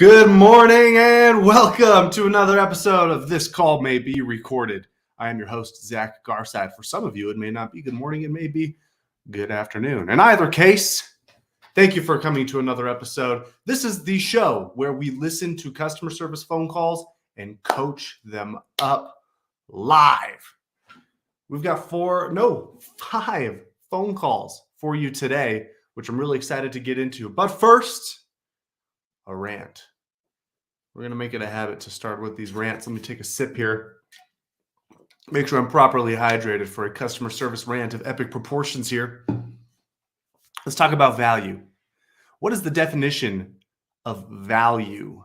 Good morning and welcome to another episode of This Call May Be Recorded. I am your host, Zach Garside. For some of you, it may not be good morning, it may be good afternoon. In either case, thank you for coming to another episode. This is the show where we listen to customer service phone calls and coach them up live. We've got 5 phone calls for you today, which I'm really excited to get into. But first, a rant. We're going to make it a habit to start with these rants. Let me take a sip here. Make sure I'm properly hydrated for a customer service rant of epic proportions here. Let's talk about value. What is the definition of value?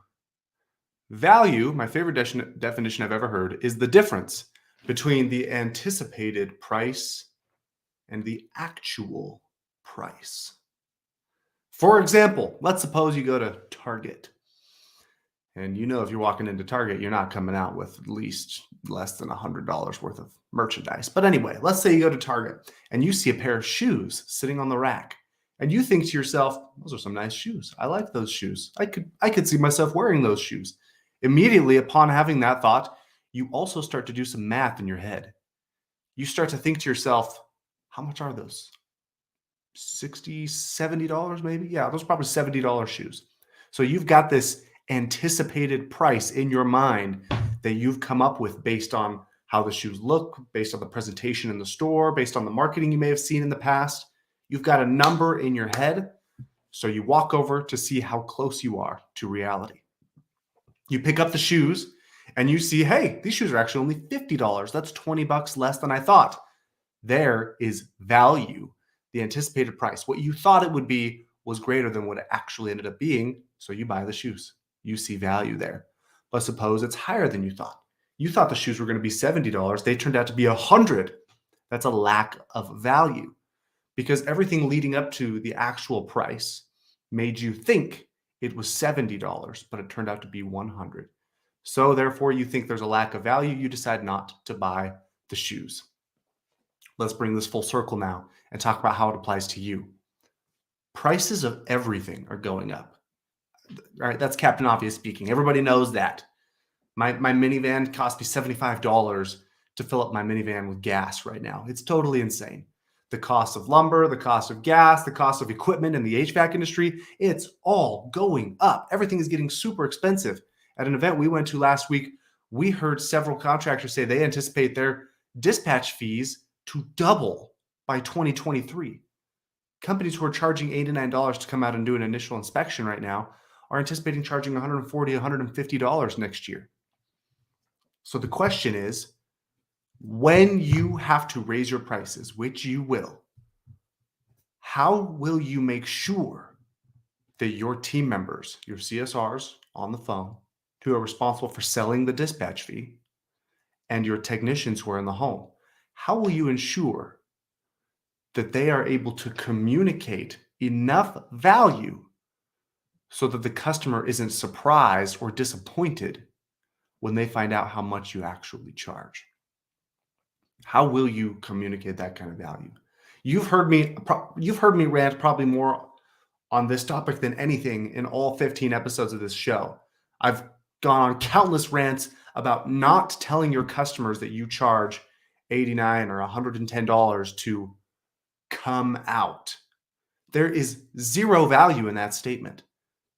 Value, my favorite definition I've ever heard, is the difference between the anticipated price and the actual price. For example, let's suppose you go to Target. And you know if you're walking into Target, you're not coming out with at least less than $100 worth of merchandise. But anyway, let's say you go to Target and you see a pair of shoes sitting on the rack. And you think to yourself, those are some nice shoes. I like those shoes. I could see myself wearing those shoes. Immediately upon having that thought, you also start to do some math in your head. You start to think to yourself, how much are those? $60, $70 maybe? Yeah, those are probably $70 shoes. So you've got this anticipated price in your mind that you've come up with based on how the shoes look, based on the presentation in the store, based on the marketing you may have seen in the past. You've got a number in your head, so you walk over to see how close you are to reality. You pick up the shoes and you see, hey, these shoes are actually only $50. That's $20 less than I thought. There is value. The anticipated price. What you thought it would be was greater than what it actually ended up being, so you buy the shoes. You see value there. But suppose it's higher than you thought. You thought the shoes were going to be $70. They turned out to be $100. That's a lack of value because everything leading up to the actual price made you think it was $70, but it turned out to be $100. So therefore, you think there's a lack of value. You decide not to buy the shoes. Let's bring this full circle now and talk about how it applies to you. Prices of everything are going up. All right, that's Captain Obvious speaking. Everybody knows that. My minivan cost me $75 to fill up my minivan with gas right now. It's totally insane. The cost of lumber, the cost of gas, the cost of equipment in the HVAC industry, it's all going up. Everything is getting super expensive. At an event we went to last week, we heard several contractors say they anticipate their dispatch fees to double by 2023. Companies who are charging $8 to $9 to come out and do an initial inspection right now are anticipating charging $140, $150 next year. So the question is, when you have to raise your prices, which you will, how will you make sure that your team members, your CSRs on the phone, who are responsible for selling the dispatch fee, and your technicians who are in the home, how will you ensure that they are able to communicate enough value so that the customer isn't surprised or disappointed when they find out how much you actually charge? How will you communicate that kind of value? You've heard me rant probably more on this topic than anything in all 15 episodes of this show. I've gone on countless rants about not telling your customers that you charge $89 or $110 to come out. There is zero value in that statement.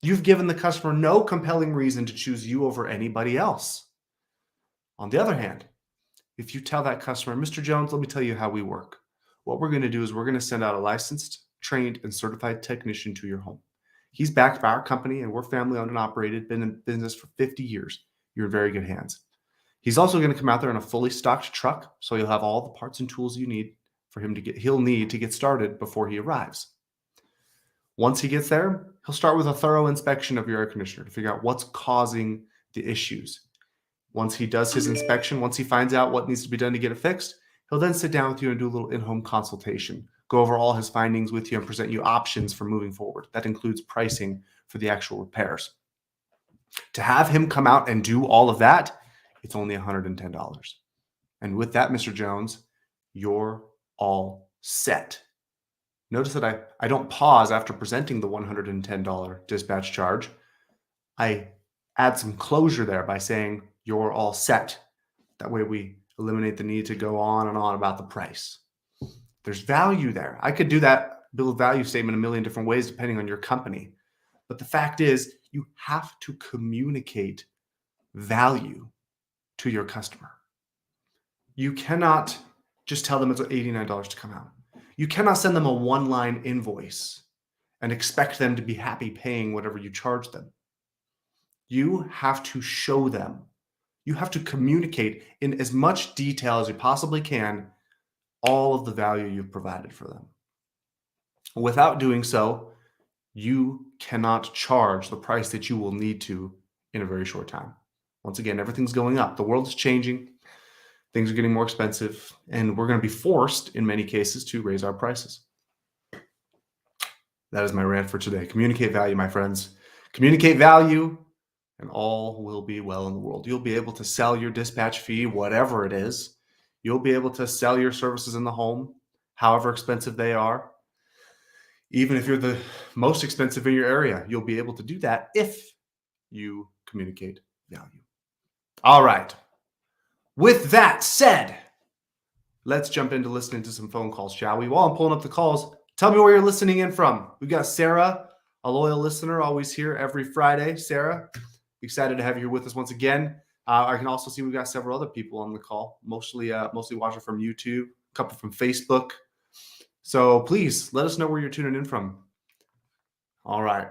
You've given the customer no compelling reason to choose you over anybody else. On the other hand, if you tell that customer, Mr. Jones, let me tell you how we work. What we're going to do is we're going to send out a licensed, trained, and certified technician to your home. He's backed by our company, and we're family owned and operated, been in business for 50 years. You're in very good hands. He's also going to come out there in a fully stocked truck, so you'll have all the parts and tools you need for him he'll need to get started before he arrives. Once he gets there, he'll start with a thorough inspection of your air conditioner to figure out what's causing the issues. Once he does his inspection, once he finds out what needs to be done to get it fixed, he'll then sit down with you and do a little in-home consultation, go over all his findings with you and present you options for moving forward. That includes pricing for the actual repairs. To have him come out and do all of that, it's only $110. And with that, Mr. Jones, you're all set. Notice that I don't pause after presenting the $110 dispatch charge. I add some closure there by saying you're all set. That way we eliminate the need to go on and on about the price. There's value there. I could do that bill of value statement a million different ways depending on your company. But the fact is, you have to communicate value to your customer. You cannot just tell them it's $89 to come out. You cannot send them a one-line invoice and expect them to be happy paying whatever you charge them. You have to show them. You have to communicate in as much detail as you possibly can all of the value you've provided for them. Without doing so, you cannot charge the price that you will need to in a very short time. Once again, everything's going up. The world is changing. Things are getting more expensive, and we're going to be forced in many cases to raise our prices. That is my rant for today. Communicate value, my friends. Communicate value, and all will be well in the world. You'll be able to sell your dispatch fee, whatever it is. You'll be able to sell your services in the home, however expensive they are. Even if you're the most expensive in your area, you'll be able to do that if you communicate value. All right. With that said, let's jump into listening to some phone calls, shall we? While I'm pulling up the calls, tell me where you're listening in from. We've got Sarah, a loyal listener, always here every Friday. Sarah, excited to have you here with us once again. I can also see we've got several other people on the call, mostly watching from YouTube, a couple from Facebook. So please let us know where you're tuning in from. All right.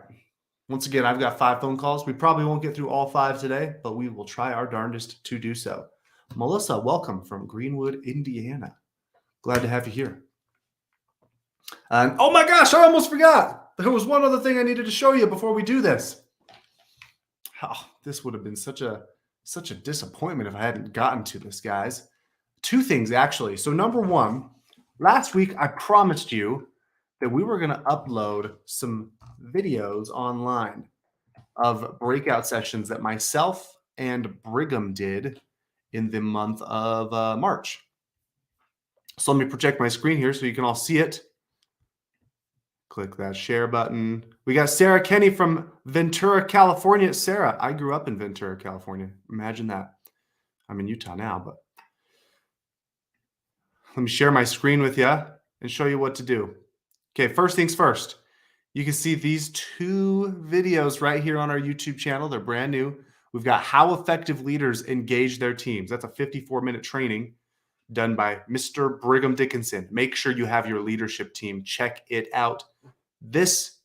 Once again, I've got 5 phone calls. We probably won't get through all 5 today, but we will try our darndest to do so. Melissa, welcome from Greenwood, Indiana. Glad to have you here. And oh my gosh, I almost forgot. There was one other thing I needed to show you before we do this. Oh, this would have been such a disappointment if I hadn't gotten to this, guys. 2 things, actually. So number 1, last week I promised you that we were going to upload some videos online of breakout sessions that myself and Brigham did in the month of March. So let me project my screen here so you can all see it. Click that share button. We got Sarah Kenny from Ventura, California. Sarah, I grew up in Ventura, California. Imagine that. I'm in Utah now, but let me share my screen with you and show you what to do. Okay, first things first. You can see these 2 videos right here on our YouTube channel. They're brand new. We've got How Effective Leaders Engage Their Teams. That's a 54-minute training done by Mr. Brigham Dickinson. Make sure you have your leadership team. Check it out. This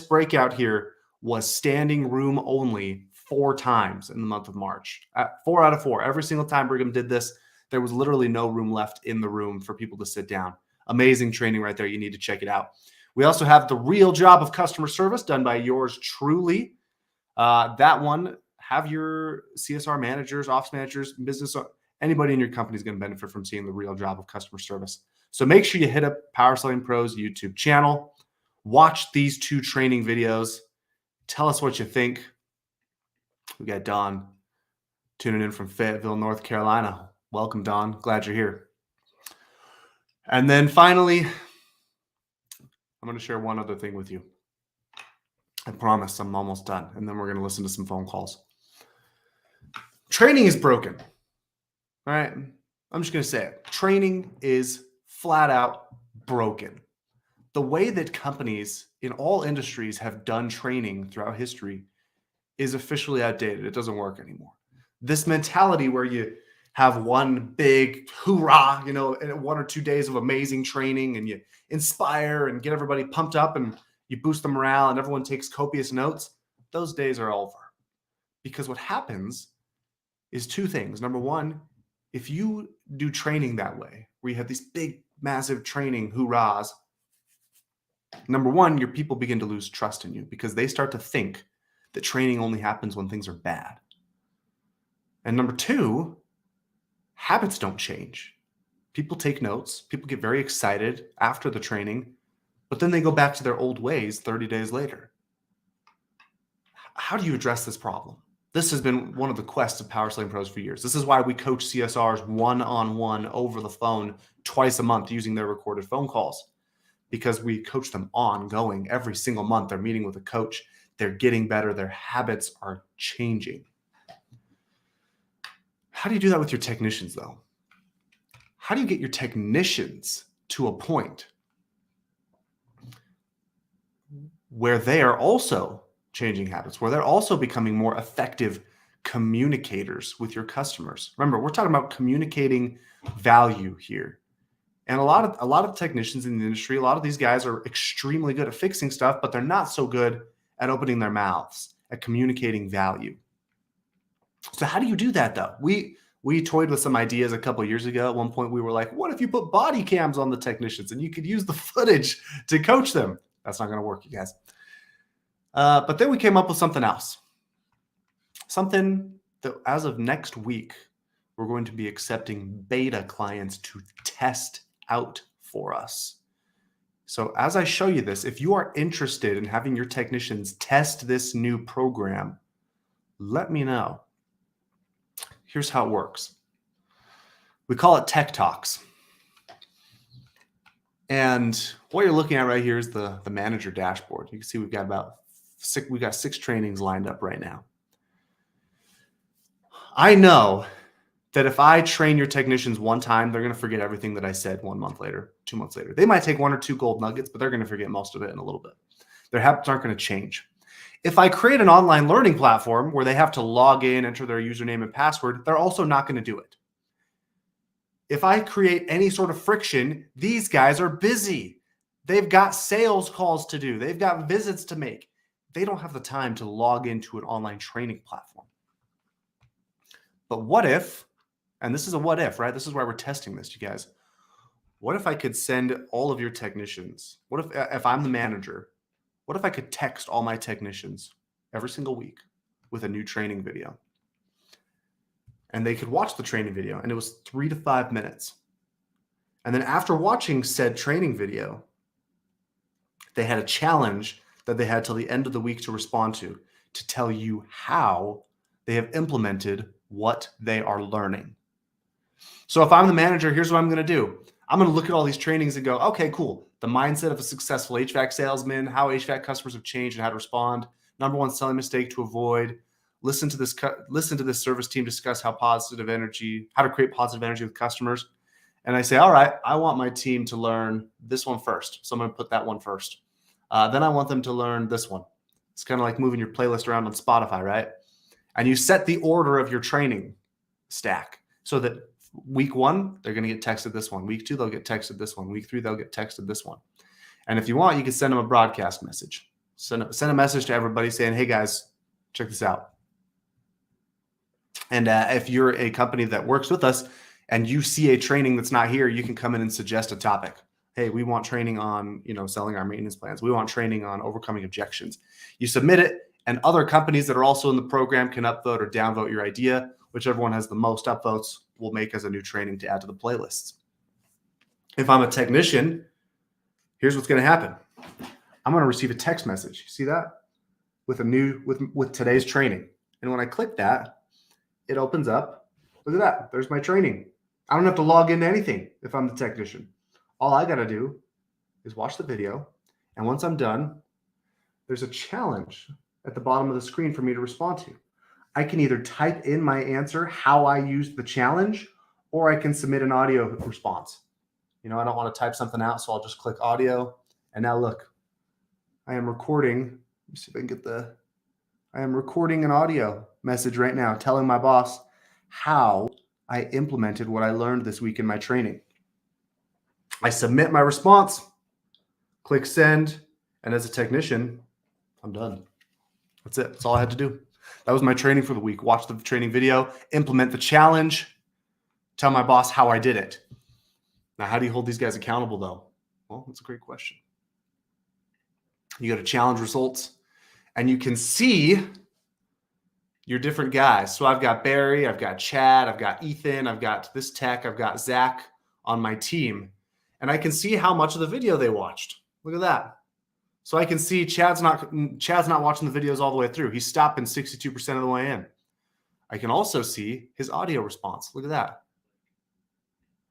breakout here was standing room only 4 times in the month of March. 4 out of 4. Every single time Brigham did this, there was literally no room left in the room for people to sit down. Amazing training right there. You need to check it out. We also have The Real Job of Customer Service done by yours truly. That one, have your CSR managers, ops managers, business, anybody in your company is going to benefit from seeing The Real Job of Customer Service. So make sure you hit up Power Selling Pros YouTube channel. Watch these 2 training videos. Tell us what you think. We got Don tuning in from Fayetteville, North Carolina. Welcome, Don. Glad you're here. And then finally, I'm going to share one other thing with you. I promise I'm almost done. And then we're going to listen to some phone calls. Training is broken. All right. I'm just going to say it. Training is flat out broken. The way that companies in all industries have done training throughout history is officially outdated. It doesn't work anymore. This mentality where you have one big hoorah, 1 or 2 days of amazing training and you inspire and get everybody pumped up and you boost the morale and everyone takes copious notes. Those days are over. Because what happens is 2 things. Number 1, if you do training that way, where you have these big, massive training hoorahs, number 1, your people begin to lose trust in you because they start to think that training only happens when things are bad. And number 2, habits don't change. People take notes. People get very excited after the training, but then they go back to their old ways 30 days later. How do you address this problem? This has been one of the quests of Power Selling Pros for years. This is why we coach CSRs one-on-one over the phone twice a month using their recorded phone calls, because we coach them ongoing. Every single month, they're meeting with a coach They're getting better. Their habits are changing. How do you do that with your technicians, though? How do you get your technicians to a point where they are also changing habits, where they're also becoming more effective communicators with your customers? Remember, we're talking about communicating value here. And a lot of technicians in the industry, a lot of these guys are extremely good at fixing stuff, but they're not so good at opening their mouths, at communicating value. So how do you do that, though? We toyed with some ideas a couple of years ago. At one point, we were like, what if you put body cams on the technicians and you could use the footage to coach them? That's not going to work, you guys. But then we came up with something else. Something that as of next week, we're going to be accepting beta clients to test out for us. So as I show you this, if you are interested in having your technicians test this new program, let me know. Here's how it works. We call it Tech Talks. And what you're looking at right here is the manager dashboard. You can see we've got six trainings lined up right now. I know that if I train your technicians one time, they're going to forget everything that I said 1 month later, 2 months later. They might take 1 or 2 gold nuggets, but they're going to forget most of it in a little bit. Their habits aren't going to change. If I create an online learning platform where they have to log in, enter their username and password, they're also not going to do it. If I create any sort of friction, these guys are busy. They've got sales calls to do. They've got visits to make. They don't have the time to log into an online training platform. But what if, and this is a what if, right? This is why we're testing this, you guys. What if I could send all of your technicians? What if I'm the manager, what if I could text all my technicians every single week with a new training video? And they could watch the training video, and it was 3 to 5 minutes. And then after watching said training video, they had a challenge that they had till the end of the week to respond to tell you how they have implemented what they are learning. So if I'm the manager, here's what I'm going to do. I'm going to look at all these trainings and go, okay, cool. The mindset of a successful HVAC salesman, how HVAC customers have changed and how to respond. Number 1 selling mistake to avoid. Listen to this service team discuss how to create positive energy with customers. And I say, all right, I want my team to learn this one first. So I'm going to put that one first. Then I want them to learn this one. It's kind of like moving your playlist around on Spotify, right? And you set the order of your training stack so that week 1, they're going to get texted this one. Week 2, they'll get texted this one. Week 3, they'll get texted this one. And if you want, you can send them a broadcast message. Send a message to everybody saying, hey guys, check this out. And if you're a company that works with us and you see a training that's not here, you can come in and suggest a topic. Hey, we want training on, selling our maintenance plans. We want training on overcoming objections. You submit it, and other companies that are also in the program can upvote or downvote your idea. Whichever one has the most upvotes will make as a new training to add to the playlists. If I'm a technician, here's what's going to happen. I'm going to receive a text message. You see that? With today's training. And when I click that, it opens up. Look at that. There's my training. I don't have to log into anything if I'm the technician. All I got to do is watch the video. And once I'm done, there's a challenge at the bottom of the screen for me to respond to. I can either type in my answer, how I used the challenge, or I can submit an audio response. I don't want to type something out, so I'll just click audio. And now look, I am recording. Let me see if I can I am recording an audio message right now telling my boss how I implemented what I learned this week in my training. I submit my response, click send, and as a technician, I'm done. That's it. That's all I had to do. That was my training for the week. Watch the training video, implement the challenge, tell my boss how I did it. Now, how do you hold these guys accountable, though? Well, that's a great question. You go to challenge results, and you can see your different guys. So I've got Barry, I've got Chad, I've got Ethan, I've got this tech, I've got Zach on my team. And I can see how much of the video they watched. Look at that. So I can see Chad's not watching the videos all the way through. He's stopping 62% of the way in. I can also see his audio response. Look at that.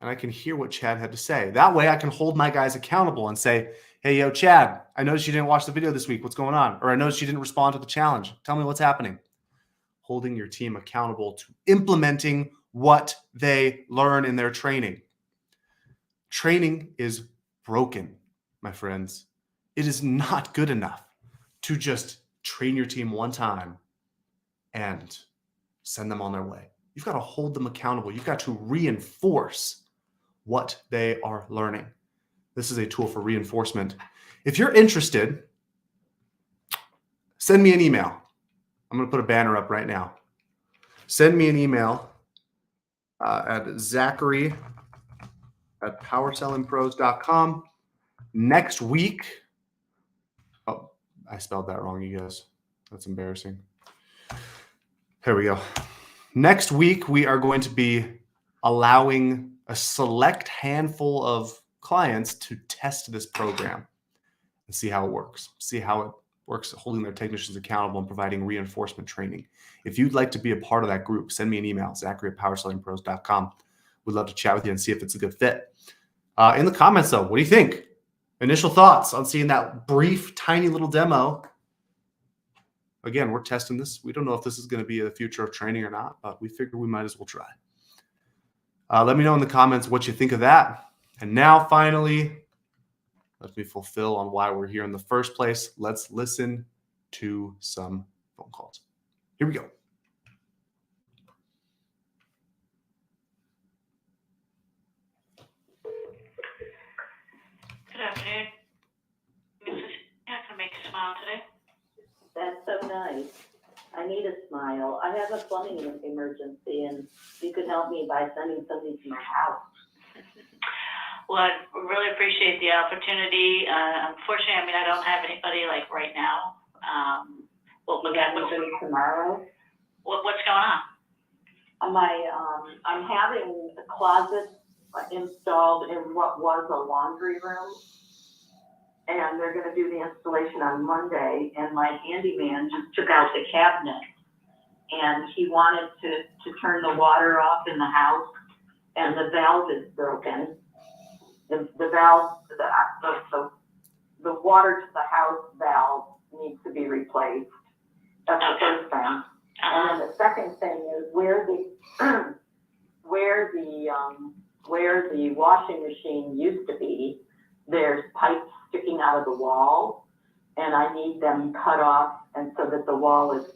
and I can hear what Chad had to say. That way I can hold my guys accountable and say, hey, yo, Chad, I noticed you didn't watch the video this week. What's going on? Or I noticed you didn't respond to the challenge. Tell me what's happening. Holding your team accountable to implementing what they learn in their training. Training is broken, my friends. It is not good enough to just train your team one time and send them on their way. You've got to hold them accountable. You've got to reinforce what they are learning. This is a tool for reinforcement. If you're interested, send me an email. I'm going to put a banner up right now. Send me an email at zachary@powersellingpros.com. Next week, oh, I spelled that wrong, you guys. That's embarrassing. Here we go. Next week, we are going to be allowing a select handful of clients to test this program and see how it works. See how it works holding their technicians accountable and providing reinforcement training. If you'd like to be a part of that group, send me an email, zachary@powersellingpros.com. We'd love to chat with you and see if it's a good fit. In the comments, though, what do you think? Initial thoughts on seeing that brief, tiny little demo. Again, we're testing this. We don't know if this is going to be the future of training or not, but we figured we might as well try. Let me know in the comments what you think of that. And now, finally, let me fulfill on why we're here in the first place. Let's listen to some phone calls. Here we go. Good afternoon. Mrs. How can I make you smile today? That's so nice. I need a smile. I have a plumbing emergency, and you could help me by sending somebody to my house. Well, I really appreciate the opportunity. Unfortunately, I don't have anybody like right now. You got anybody tomorrow? What's going on? I'm having a closet installed in what was a laundry room, and they're going to do the installation on Monday. And my handyman just took out the cabinet, and he wanted to turn the water off in the house, and the valve is broken. The valve, the water to the house valve needs to be replaced. That's the first thing. And then the second thing is where the washing machine used to be, there's pipes sticking out of the wall, and I need them cut off, and so that the wall is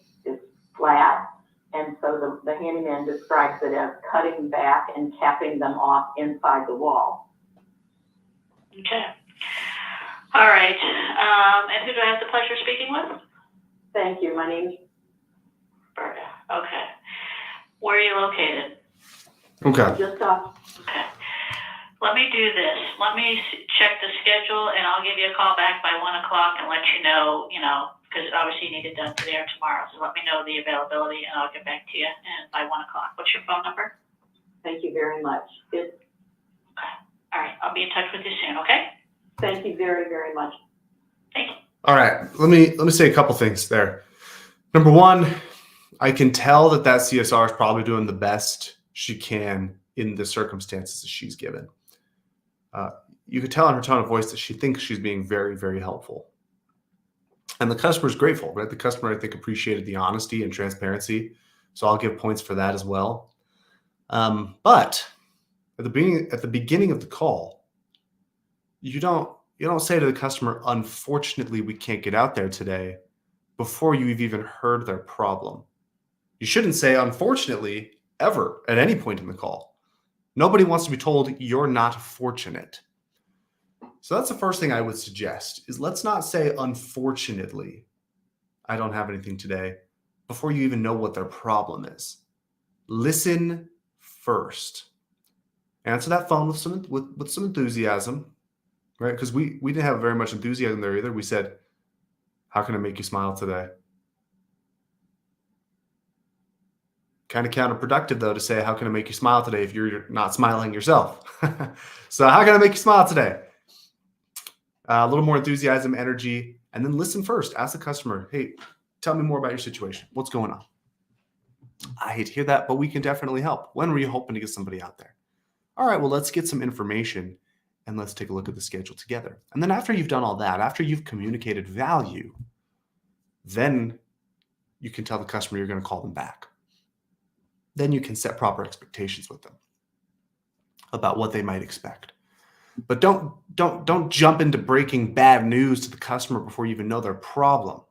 flat. And so the handyman describes it as cutting back and capping them off inside the wall. Okay. All right. And who do I have the pleasure of speaking with? Thank you. My name's Berta. Okay. Where are you located? Okay. just off. Okay. Let me do this. Let me check the schedule, and I'll give you a call back by 1 o'clock and let you know, because obviously you need it done today or tomorrow. So let me know the availability, and I'll get back to you by 1 o'clock. What's your phone number? Thank you very much. Okay. All right. I'll be in touch with you soon, okay? Thank you very, very much. Thank you. All right. Let me say a couple things there. Number one, I can tell that CSR is probably doing the best she can in the circumstances that she's given. You could tell in her tone of voice that she thinks she's being very, very helpful. And the customer is grateful, right? The customer, I think, appreciated the honesty and transparency. So I'll give points for that as well. But at the beginning of the call, you don't say to the customer, unfortunately, we can't get out there today, before you've even heard their problem. You shouldn't say, unfortunately, ever at any point in the call. Nobody wants to be told you're not fortunate. So that's the first thing I would suggest is let's not say, unfortunately, I don't have anything today, before you even know what their problem is. Listen first. Answer that phone with some enthusiasm, right? Because we didn't have very much enthusiasm there either. We said, how can I make you smile today? Kind of counterproductive, though, to say, how can I make you smile today if you're not smiling yourself? So how can I make you smile today? A little more enthusiasm, energy, and then listen first. Ask the customer, hey, tell me more about your situation. What's going on? I hate to hear that, but we can definitely help. When were you hoping to get somebody out there? All right, well, let's get some information and let's take a look at the schedule together. And then after you've done all that, after you've communicated value, then you can tell the customer you're going to call them back. Then you can set proper expectations with them about what they might expect. But don't jump into breaking bad news to the customer before you even know their problem.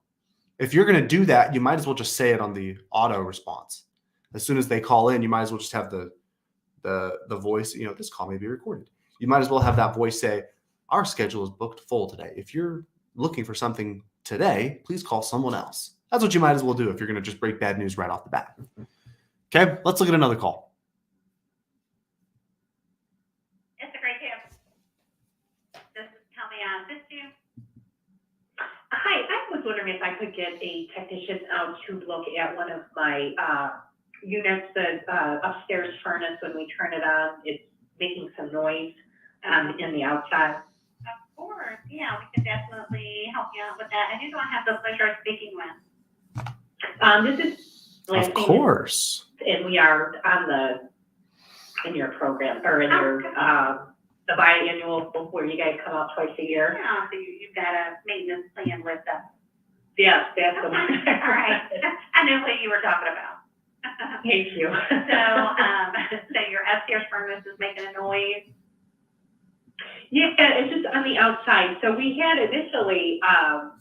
If you're going to do that, you might as well just say it on the auto response. As soon as they call in, you might as well just have the voice, this call may be recorded. You might as well have that voice say, our schedule is booked full today. If you're looking for something today, please call someone else. That's what you might as well do if you're going to just break bad news right off the bat. Okay, let's look at another call. It's a great tip. This is tell me on this too. Hi, I was wondering if I could get a technician out to look at one of my units, the upstairs furnace. When we turn it on, it's making some noise in the outside. Of course, yeah, we can definitely help you out with that. And who do I have the pleasure of speaking with? This is Of Lansing, course. and we are in your program, or in your the biannual where you guys come out twice a year. Yeah, so you've got a maintenance plan with them. Yes, that's the one. All right, I knew what you were talking about. Thank you. So your upstairs furnace is making a noise. Yeah, it's just on the outside. So we had initially,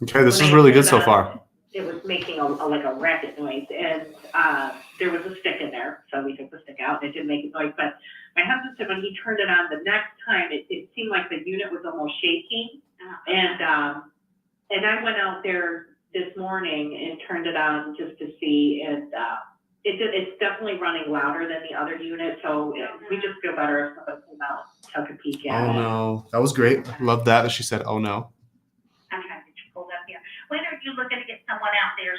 Okay, this when is I really turned good so on, far. it was making like a racket noise, and there was a stick in there, so we took the stick out, and it didn't make a noise. But my husband said when he turned it on the next time, it seemed like the unit was almost shaking, and I went out there this morning and turned it on just to see, and it's definitely running louder than the other unit, so we just feel better if somebody came out and took a peek at Oh it. no, that was great. Love that she said, oh no. I'm trying to get you pulled up here. When are you looking to get someone out there?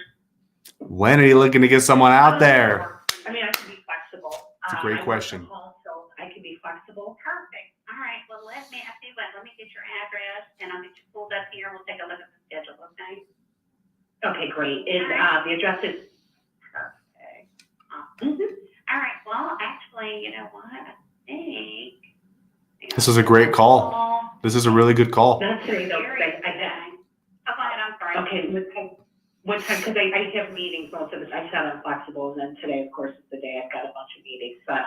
When are you looking to get someone out there? I mean, I can be flexible. It's a great I work question. from home, so I can be flexible. Perfect. All right. Well, I tell you what, let me get your address and I'll get you pulled up here. We'll take a look at the schedule, okay? Okay, great. And the address is. Perfect. Awesome. All right. Well, actually, you know what? I think. This is a great call. This is a really good call. Not today though, Very because I exciting. Oh, go ahead. I'm sorry. okay, what time, because I have meetings most of the time. I said I'm flexible, and then today, of course, is the day I've got a bunch of meetings. But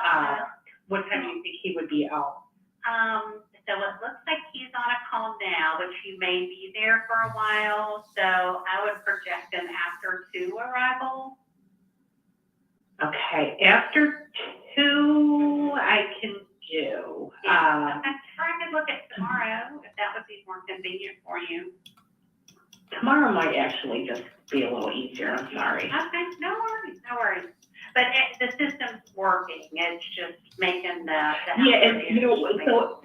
what time do you think he would be out? So it looks like he's on a call now, but he may be there for a while. So I would project him after 2 arrival. Okay, after 2, I can do. Yeah. Okay. Or I could look at tomorrow if that would be more convenient for you. Tomorrow might actually just be a little easier. I'm sorry. Okay, no worries, no worries. But the system's working. It's just making the Yeah, and you know, so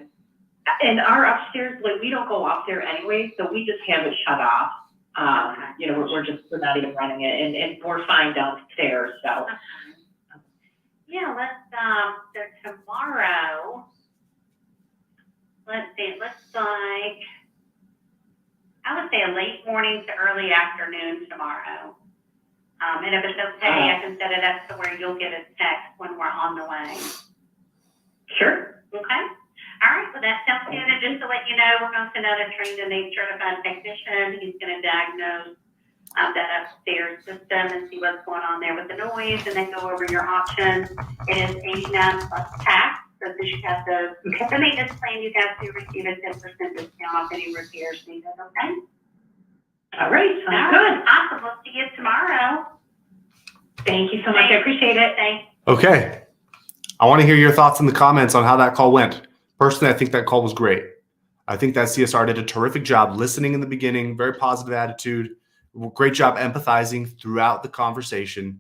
and our upstairs, like we don't go up there anyway, so we just have it shut off. You know, we're not even running it, and we're fine downstairs. So yeah, so tomorrow, let's see, it looks like, I would say a late morning to early afternoon tomorrow. And if it's okay, I can set it up to where you'll get a text when we're on the way. sure. Okay? All right, well, that sounds good. And just to let you know, we're going to send out a trained and named certified technician. He's going to diagnose that upstairs system and see what's going on there with the noise, and then go over your options. It is 89 plus tax. So since you have the maintenance plan, you guys do receive a 10% discount off any repairs needed, okay? All right, All sounds right, good. awesome. We'll see you tomorrow. Thank you so much. I appreciate it. Thanks. Okay. I want to hear your thoughts in the comments on how that call went. Personally, I think that call was great. I think that CSR did a terrific job listening in the beginning, very positive attitude, great job empathizing throughout the conversation.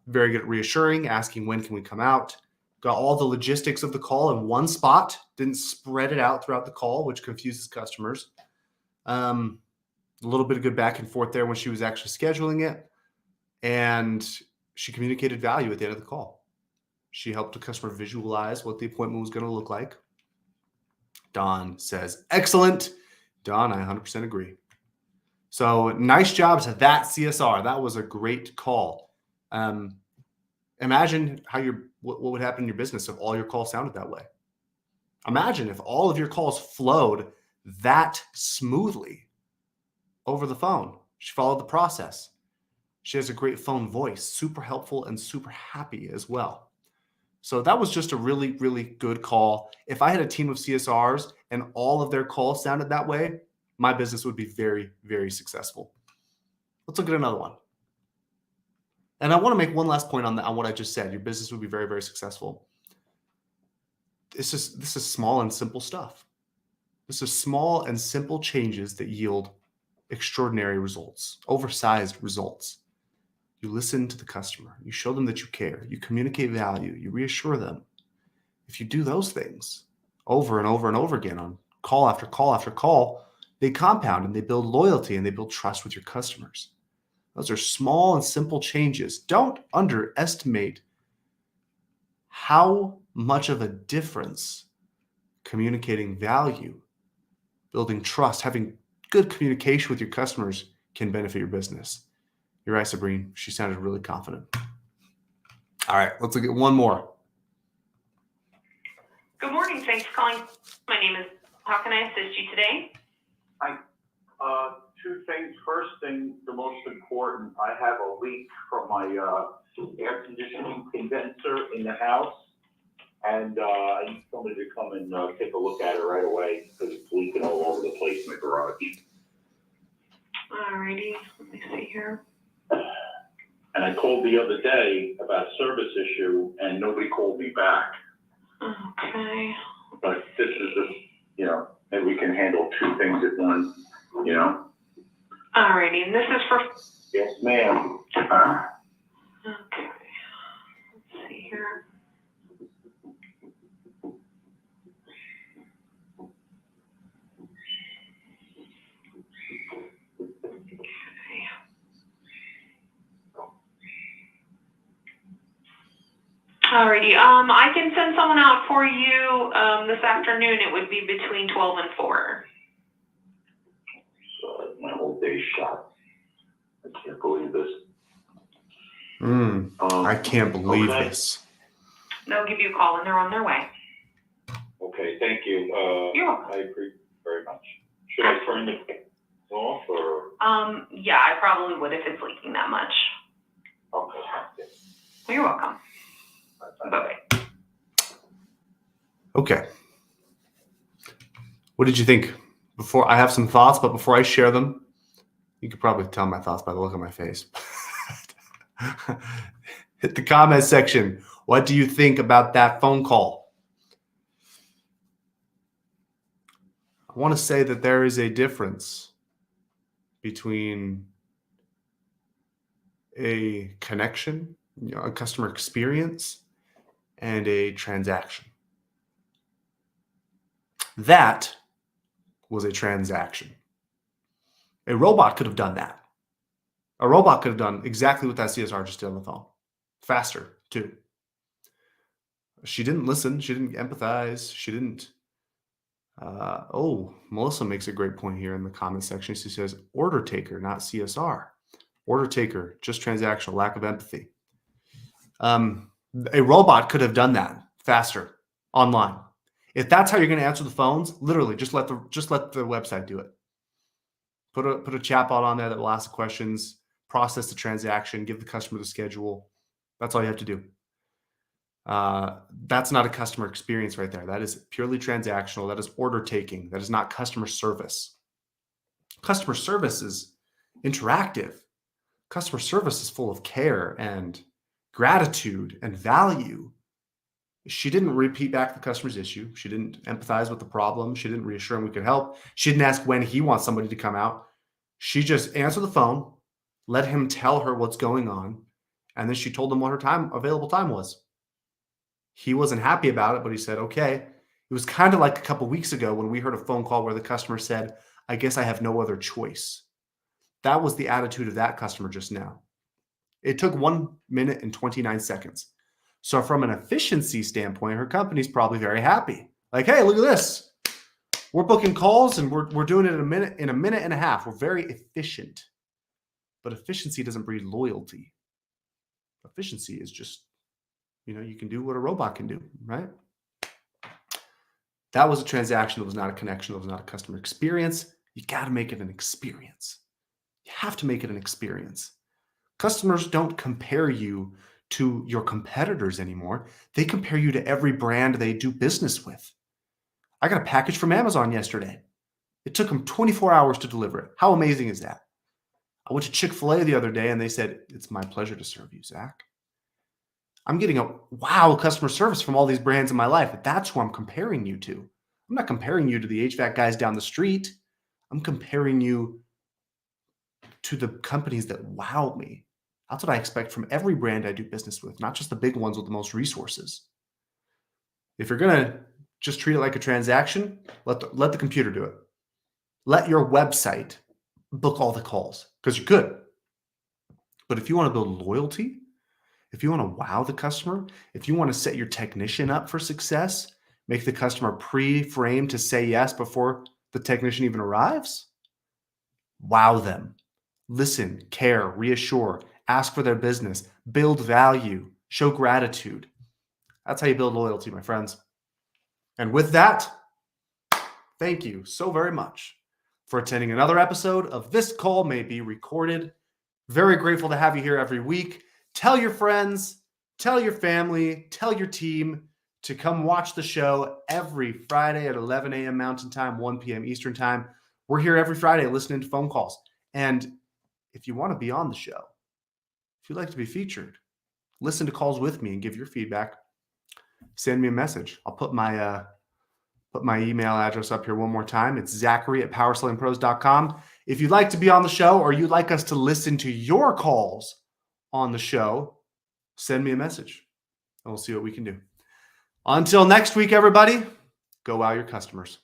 Very good at reassuring, asking when can we come out. Got all the logistics of the call in one spot, didn't spread it out throughout the call, which confuses customers. A little bit of good back and forth there when she was actually scheduling it. And she communicated value at the end of the call. She helped the customer visualize what the appointment was going to look like. Don says, excellent. Don, I 100% agree. So nice job to that CSR. That was a great call. Imagine how your what would happen in your business if all your calls sounded that way? Imagine if all of your calls flowed that smoothly over the phone. She followed the process. She has a great phone voice, super helpful and super happy as well. So that was just a really, really good call. If I had a team of CSRs and all of their calls sounded that way, my business would be very, very successful. Let's look at another one. And I want to make one last point on what I just said. Your business would be very, very successful. This is small and simple stuff. This is small and simple changes that yield extraordinary results, oversized results. You listen to the customer. You show them that you care. You communicate value. You reassure them. If you do those things over and over and over again on call after call after call, they compound and they build loyalty and they build trust with your customers. Those are small and simple changes. Don't underestimate how much of a difference communicating value, building trust, having good communication with your customers can benefit your business. You're right, Sabrine. She sounded really confident. All right, let's look at one more. Good morning. Thanks for calling. My name is. How can I assist you today? Two things. First thing, the most important, I have a leak from my air conditioning condenser in the house. And I need somebody to come and take a look at it right away because it's leaking all over the place in the garage. Alrighty. Let me see here. And I called the other day about a service issue and nobody called me back. Okay. But this is just, maybe we can handle two things at once, Alrighty. And this is for. Yes, ma'am. Okay. Let's see here. Alrighty, I can send someone out for you this afternoon. It would be between 12 and 4. My whole day's shot. I can't believe this. I can't believe okay. this. They'll give you a call when they're on their way. Okay, thank you. You're welcome. I appreciate it very much. Should I turn it off or? Yeah, I probably would if it's leaking that much. Okay, thank you. You're welcome. Bye-bye. Okay. What did you think? I have some thoughts, but before I share them, you could probably tell my thoughts by the look on my face. Hit the comment section. What do you think about that phone call? I want to say that there is a difference between a connection, a customer experience, and a transaction. That was a transaction. A robot could have done that. A robot could have done exactly what that CSR just did on the phone. Faster, too. She didn't listen. She didn't empathize. She didn't. Melissa makes a great point here in the comment section. She says, order taker, not CSR. Order taker, just transactional, lack of empathy. A robot could have done that faster online. If that's how you're going to answer the phones, literally just let the website do it. Put a chatbot on there that will ask the questions, process the transaction, give the customer the schedule. That's all you have to do. That's not a customer experience right there. That is purely transactional. That is order taking. That is not customer service. Customer service is interactive. Customer service is full of care and gratitude and value. She didn't repeat back the customer's issue. She didn't empathize with the problem. She didn't reassure him we could help. She didn't ask when he wants somebody to come out. She just answered the phone, let him tell her what's going on, and then she told him what her available time was. He wasn't happy about it, but he said, okay. It was kind of like a couple weeks ago when we heard a phone call where the customer said, I guess I have no other choice. That was the attitude of that customer just now. It took 1 minute and 29 seconds. So from an efficiency standpoint, her company's probably very happy. Like, hey, look at this. We're booking calls and we're doing it in a minute and a half. We're very efficient. But efficiency doesn't breed loyalty. Efficiency is just, you can do what a robot can do, right? That was a transaction. That was not a connection. That was not a customer experience. You got to make it an experience. You have to make it an experience. Customers don't compare you to your competitors anymore. They compare you to every brand they do business with. I got a package from Amazon yesterday. It took them 24 hours to deliver it. How amazing is that? I went to Chick-fil-A the other day and they said, "It's my pleasure to serve you, Zach." I'm getting a wow customer service from all these brands in my life. But that's who I'm comparing you to. I'm not comparing you to the HVAC guys down the street. I'm comparing you to the companies that wow me. That's what I expect from every brand I do business with, not just the big ones with the most resources. If you're going to just treat it like a transaction, let the computer do it. Let your website book all the calls because you're good. But if you want to build loyalty, if you want to wow the customer, if you want to set your technician up for success, make the customer pre-framed to say yes before the technician even arrives, wow them. Listen, care, reassure, ask for their business, build value, show gratitude. That's how you build loyalty, my friends. And with that, thank you so very much for attending another episode of This Call May Be Recorded. Very grateful to have you here every week. Tell your friends, tell your family, tell your team to come watch the show every Friday at 11 a.m. Mountain Time, 1 p.m. Eastern Time. We're here every Friday listening to phone calls. And if you want to be on the show, if you'd like to be featured, listen to calls with me and give your feedback, send me a message. I'll put my email address up here one more time. It's Zachary@PowerSellingPros.com. If you'd like to be on the show or you'd like us to listen to your calls on the show, send me a message and we'll see what we can do. Until next week, everybody, go wow your customers.